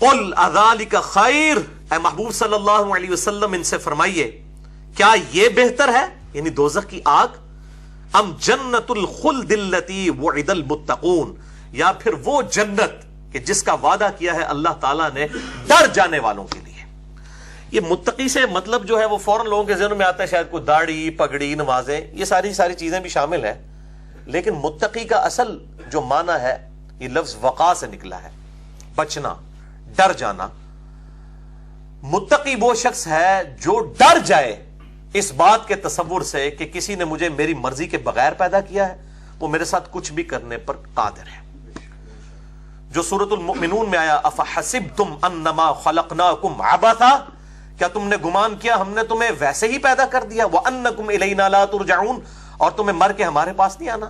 قل اذالک خیر، اے محبوب صلی اللہ علیہ وسلم ان سے فرمائیے کیا یہ بہتر ہے، یعنی دوزخ کی آگ، ام جنت الخلد التی وعد المتقون، یا پھر وہ جنت کہ جس کا وعدہ کیا ہے اللہ تعالیٰ نے ڈر جانے والوں کے لیے۔ یہ متقی سے مطلب جو ہے وہ فوراً لوگوں کے ذہن میں آتا ہے شاید کوئی داڑھی، پگڑی، نمازیں، یہ ساری چیزیں بھی شامل ہیں، لیکن متقی کا اصل جو معنی ہے یہ لفظ وقا سے نکلا ہے، بچنا، ڈر جانا۔ متقی وہ شخص ہے جو ڈر جائے اس بات کے تصور سے کہ کسی نے مجھے میری مرضی کے بغیر پیدا کیا ہے، وہ میرے ساتھ کچھ بھی کرنے پر قادر ہے۔ جو سورۃ المؤمنون میں آیا افحسبتم انما خلقناکم عبثا، کیا تم نے گمان کیا ہم نے تمہیں ویسے ہی پیدا کر دیا، وانکم الینا لا ترجعون، اور تمہیں مر کے ہمارے پاس نہیں آنا۔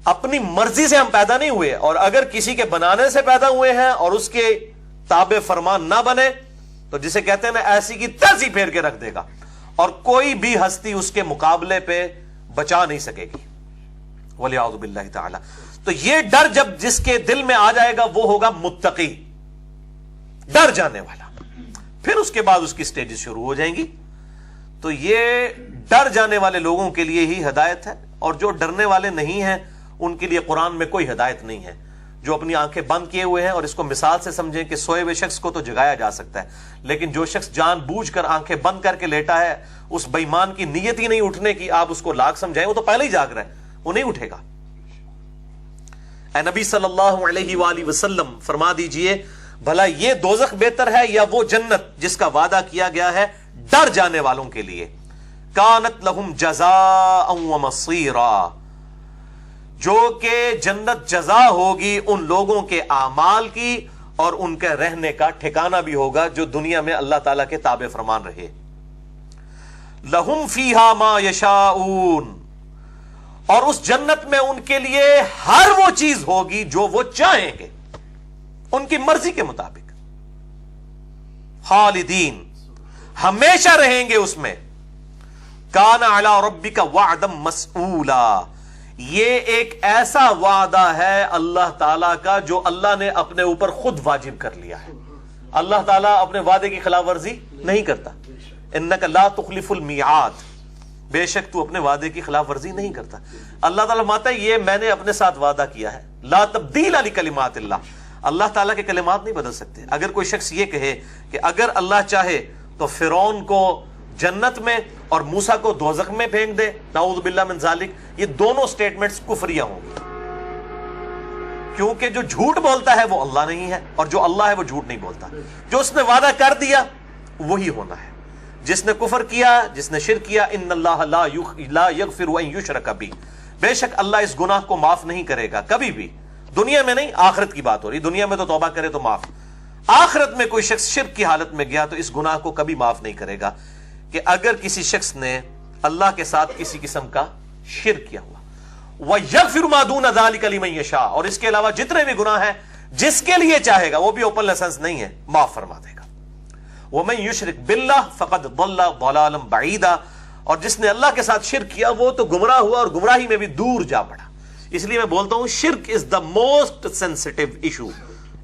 اپنی مرضی سے ہم پیدا نہیں ہوئے، اور اگر کسی کے بنانے سے پیدا ہوئے ہیں اور اس کے تابع فرمان نہ بنے تو جسے کہتے ہیں نا ایسی کی تیسی پھیر کے رکھ دے گا، اور کوئی بھی ہستی اس کے مقابلے پہ بچا نہیں سکے گی، ولیعوذ باللہ تعالی۔ تو یہ ڈر جب جس کے دل میں آ جائے گا وہ ہوگا متقی، ڈر جانے والا۔ پھر اس کے بعد اس کی سٹیجز شروع ہو جائیں گی۔ تو یہ ڈر جانے والے لوگوں کے لیے ہی ہدایت ہے، اور جو ڈرنے والے نہیں ہیں ان کے لیے قرآن میں کوئی ہدایت نہیں ہے۔ جو اپنی آنکھیں بند کیے ہوئے ہیں، اور اس کو مثال سے سمجھیں کہ سوئے ہوئے شخص کو تو جگایا جا سکتا ہے، لیکن جو شخص جان بوجھ کر آنکھیں بند کر کے لیٹا ہے، اس بے ایمان کی نیت ہی نہیں اٹھنے کی، آپ اس کو لاکھ سمجھائیں وہ تو پہلے ہی جاگ رہا ہے، وہ نہیں اٹھے گا۔ اے نبی صلی اللہ علیہ وآلہ وسلم فرما دیجئے بھلا یہ دوزخ بہتر ہے یا وہ جنت جس کا وعدہ کیا گیا ہے ڈر جانے والوں کے لیے؟ کانت لہم جزاء ومصیرا، جو کہ جنت جزا ہوگی ان لوگوں کے اعمال کی اور ان کے رہنے کا ٹھکانہ بھی ہوگا جو دنیا میں اللہ تعالیٰ کے تابع فرمان رہے۔ لہم فیہا ما یشاؤون، اور اس جنت میں ان کے لیے ہر وہ چیز ہوگی جو وہ چاہیں گے، ان کی مرضی کے مطابق۔ خالدین، ہمیشہ رہیں گے اس میں۔ کان علی ربک وعدا مسئولا، یہ ایک ایسا وعدہ ہے اللہ تعالیٰ کا جو اللہ نے اپنے اوپر خود واجب کر لیا ہے۔ اللہ تعالیٰ اپنے وعدے کی خلاف ورزی نہیں کرتا۔ انک لا تخلف المیعاد، بے شک تو اپنے وعدے کی خلاف ورزی نہیں کرتا۔ اللہ تعالیٰ فرماتا ہے یہ میں نے اپنے ساتھ وعدہ کیا ہے، لا تبدیل لکلمات اللہ، اللہ تعالیٰ کے کلمات نہیں بدل سکتے۔ اگر کوئی شخص یہ کہے کہ اگر اللہ چاہے تو فرعون کو جنت میں اور موسیٰ کو دوزخ میں پھینک دے، نعوذ باللہ من ذالک، یہ دونوں سٹیٹمنٹس کفریہ ہوں گی، کیونکہ جو جھوٹ بولتا ہے وہ اللہ نہیں ہے، اور جو اللہ ہے وہ جھوٹ نہیں بولتا۔ جو اس نے وعدہ کر دیا وہی ہونا ہے۔ جس نے کفر کیا، جس نے شرک کیا، ان اللہ لا یغفر ان یشرک بہ، بے شک اللہ اس گناہ کو معاف نہیں کرے گا کبھی بھی، دنیا میں نہیں، آخرت کی بات ہو رہی، دنیا میں تو توبہ کرے تو معاف، آخرت میں کوئی شخص شرک کی حالت میں گیا تو اس گناہ کو کبھی معاف نہیں کرے گا۔ کہ اگر کسی شخص نے اللہ کے ساتھ کسی قسم کا شرک کیا ہوا، وَيَغْفِرُ مَا دُونَ ذَلِكَ لِمَن يَشَاءُ، اور اس کے علاوہ جتنے بھی گناہ ہیں جس کے لیے چاہے گا، وہ بھی اوپن لائسنس نہیں ہے، معاف فرما دے گا۔ وَمَن يُشْرِكْ بِاللَّهِ فَقَدْ ضَلَّ ضَلَالًا بَعِيدًا، اور جس نے اللہ کے ساتھ شرک کیا وہ تو گمراہ ہوا اور گمراہی میں بھی دور جا پڑا۔ اس لیے میں بولتا ہوں شرک is the most sensitive issue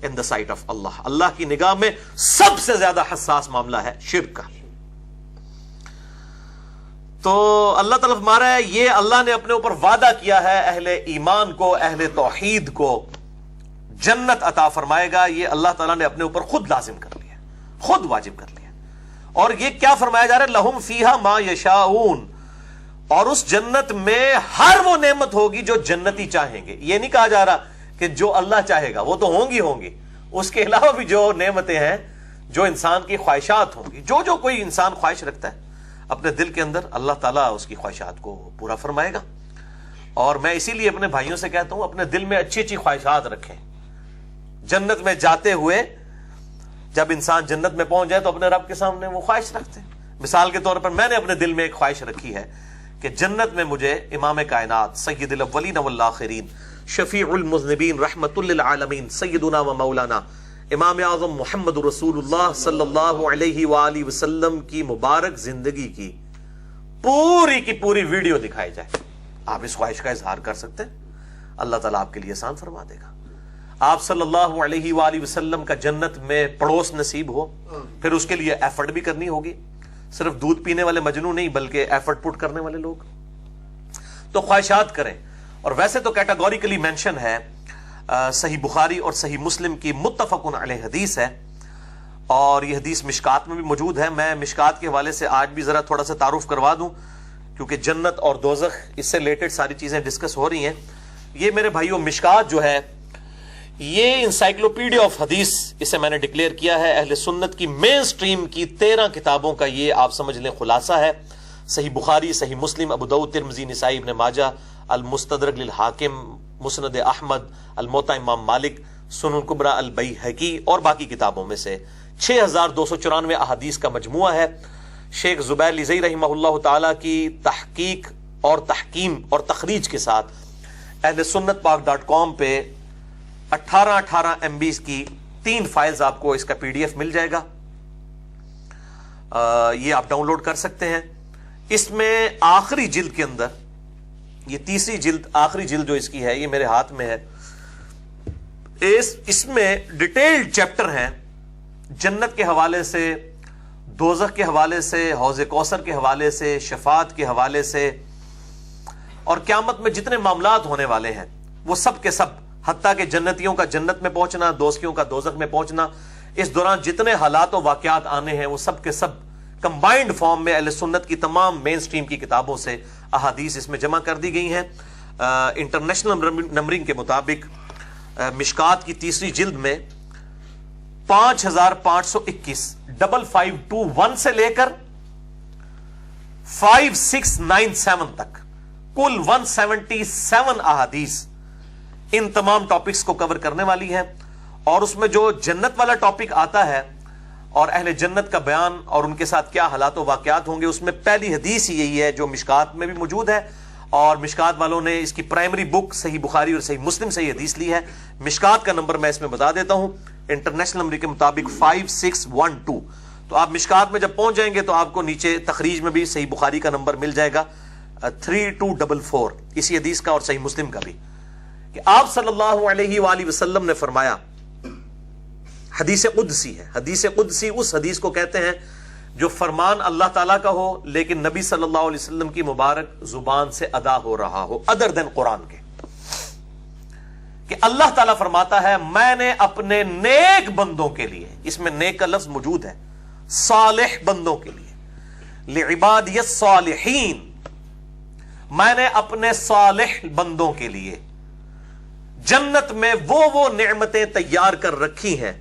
in the sight of اللہ، اللہ کی نگاہ میں سب سے زیادہ حساس معاملہ ہے شرک کا۔ تو اللہ تعالیٰ فرما رہا ہے یہ اللہ نے اپنے اوپر وعدہ کیا ہے اہل ایمان کو، اہل توحید کو جنت عطا فرمائے گا، یہ اللہ تعالیٰ نے اپنے اوپر خود لازم کر لیا، خود واجب کر لیا۔ اور یہ کیا فرمایا جا رہا ہے؟ لہم فیہا ما یشاؤون، اور اس جنت میں ہر وہ نعمت ہوگی جو جنتی چاہیں گے۔ یہ نہیں کہا جا رہا کہ جو اللہ چاہے گا، وہ تو ہوں گی، اس کے علاوہ بھی جو نعمتیں ہیں، جو انسان کی خواہشات ہوں گی، جو کوئی انسان خواہش رکھتا ہے اپنے دل کے اندر، اللہ تعالیٰ اس کی خواہشات کو پورا فرمائے گا۔ اور میں اسی لیے اپنے بھائیوں سے کہتا ہوں اپنے دل میں اچھی اچھی خواہشات رکھیں۔ جنت میں جاتے ہوئے جب انسان جنت میں پہنچ جائے تو اپنے رب کے سامنے وہ خواہش رکھتے ہیں۔ مثال کے طور پر میں نے اپنے دل میں ایک خواہش رکھی ہے کہ جنت میں مجھے امام کائنات سید الاولین والآخرین شفیع المذنبین رحمت للعالمین سیدنا و مولانا امام اعظم محمد رسول اللہ صلی اللہ علیہ وآلہ وسلم کی مبارک زندگی کی پوری ویڈیو دکھائی جائے۔ آپ اس خواہش کا اظہار کر سکتے ہیں، اللہ تعالیٰ آپ کے لیے آسان فرما دے گا۔ آپ صلی اللہ علیہ وآلہ وسلم کا جنت میں پڑوس نصیب ہو، پھر اس کے لیے ایفرٹ بھی کرنی ہوگی، صرف دودھ پینے والے مجنو نہیں بلکہ ایفرٹ پٹ کرنے والے لوگ، تو خواہشات کریں۔ اور ویسے تو کیٹاگوریکلی مینشن ہے، صحیح بخاری اور صحیح مسلم کی متفق علیہ حدیث ہے، اور یہ حدیث مشکات میں بھی موجود ہے۔ میں مشکات کے حوالے سے آج بھی ذرا تھوڑا سا تعارف کروا دوں، کیونکہ جنت اور دوزخ اس سے ریلیٹڈ ساری چیزیں ڈسکس ہو رہی ہیں۔ یہ میرے بھائیوں مشکات جو ہے یہ انسائکلوپیڈیا آف حدیث اسے میں نے ڈکلیئر کیا ہے، اہل سنت کی مین سٹریم کی 13 کتابوں کا یہ آپ سمجھ لیں خلاصہ ہے۔ صحیح بخاری، صحیح مسلم، ابو داؤد، ترمذی، نسائی، ابن ماجہ، المستدرک للحاکم، مسند احمد، الموطا امام مالک، سنن کبری البیہقی اور باقی کتابوں میں سے 6294 احادیث کا مجموعہ ہے۔ شیخ زبیر لیزئی رحمہ اللہ تعالی کی تحقیق اور تحکیم اور تخریج کے ساتھ اہل سنت پاک.com پہ 18 MB کی 3 فائلز آپ کو اس کا PDF مل جائے گا، یہ آپ ڈاؤن لوڈ کر سکتے ہیں۔ اس میں آخری جلد کے اندر، یہ تیسری جلد، آخری جلد جو اس کی ہے یہ میرے ہاتھ میں ہے، اس میں ڈیٹیلڈ چیپٹر ہیں جنت کے حوالے سے، دوزخ کے حوالے سے، حوض کوثر کے حوالے سے، شفاعت کے حوالے سے، اور قیامت میں جتنے معاملات ہونے والے ہیں وہ سب کے سب، حتیٰ کہ جنتیوں کا جنت میں پہنچنا، دوزخیوں کا دوزخ میں پہنچنا، اس دوران جتنے حالات و واقعات آنے ہیں وہ سب کے سب کمبائنڈ فارم میں اہل سنت کی تمام مین سٹریم کی کتابوں سے احادیث اس میں جمع کر دی گئی ہیں۔ انٹرنیشنل نمبرنگ کے مطابق مشکات کی تیسری جلد میں 5521 5521 سے لے کر 5697 تک کل 177 احادیث ان تمام ٹاپکس کو کور کرنے والی ہے، اور اس میں جو جنت والا ٹاپک آتا ہے اور اہل جنت کا بیان اور ان کے ساتھ کیا حالات و واقعات ہوں گے، اس میں پہلی حدیث یہی ہے جو مشکات میں بھی موجود ہے، اور مشکات والوں نے اس کی پرائمری بک صحیح بخاری اور صحیح مسلم سے یہ حدیث لی ہے۔ مشکات کا نمبر میں اس میں بتا دیتا ہوں، انٹرنیشنل نمبر کے مطابق 5612۔ تو آپ مشکات میں جب پہنچ جائیں گے تو آپ کو نیچے تخریج میں بھی صحیح بخاری کا نمبر مل جائے گا 3244 اسی حدیث کا، اور صحیح مسلم کا بھی، کہ آپ صلی اللہ علیہ وآلہ وسلم نے فرمایا، حدیث قدسی ہے، حدیث قدسی اس حدیث کو کہتے ہیں جو فرمان اللہ تعالیٰ کا ہو لیکن نبی صلی اللہ علیہ وسلم کی مبارک زبان سے ادا ہو رہا ہو، ادر دین قرآن کے، کہ اللہ تعالیٰ فرماتا ہے میں نے اپنے نیک بندوں کے لیے، اس میں نیک کا لفظ موجود ہے، صالح بندوں کے لیے، لعبادی الصالحین، میں نے اپنے صالح بندوں کے لیے جنت میں وہ نعمتیں تیار کر رکھی ہیں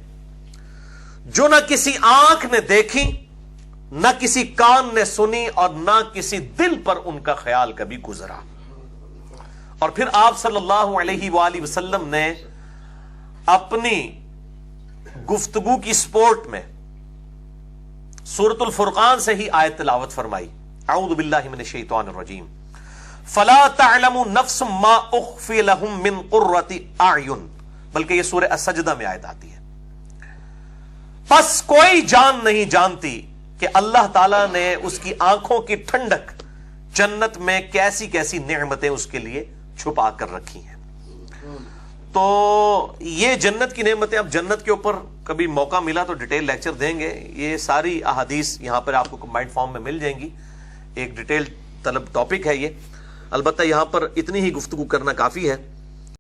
جو نہ کسی آنکھ نے دیکھی، نہ کسی کان نے سنی، اور نہ کسی دل پر ان کا خیال کبھی گزرا۔ اور پھر آپ صلی اللہ علیہ وآلہ وسلم نے اپنی گفتگو کی سپورٹ میں سورۃ الفرقان سے ہی آیت تلاوت فرمائی، اعوذ باللہ من الشیطان الرجیم، فلا تعلم نفس ما اخفی لهم من قرۃ اعین، بلکہ یہ سورہ السجدہ میں آیت آتی ہے، پس کوئی جان نہیں جانتی کہ اللہ تعالیٰ نے اس کی آنکھوں کی ٹھنڈک جنت میں کیسی کیسی نعمتیں اس کے لیے چھپا کر رکھی ہیں۔ تو یہ جنت کی نعمتیں، اب جنت کے اوپر کبھی موقع ملا تو ڈیٹیل لیکچر دیں گے، یہ ساری احادیث یہاں پر آپ کو کمبائنڈ فارم میں مل جائیں گی، ایک ڈیٹیل طلب ٹاپک ہے یہ، البتہ یہاں پر اتنی ہی گفتگو کرنا کافی ہے۔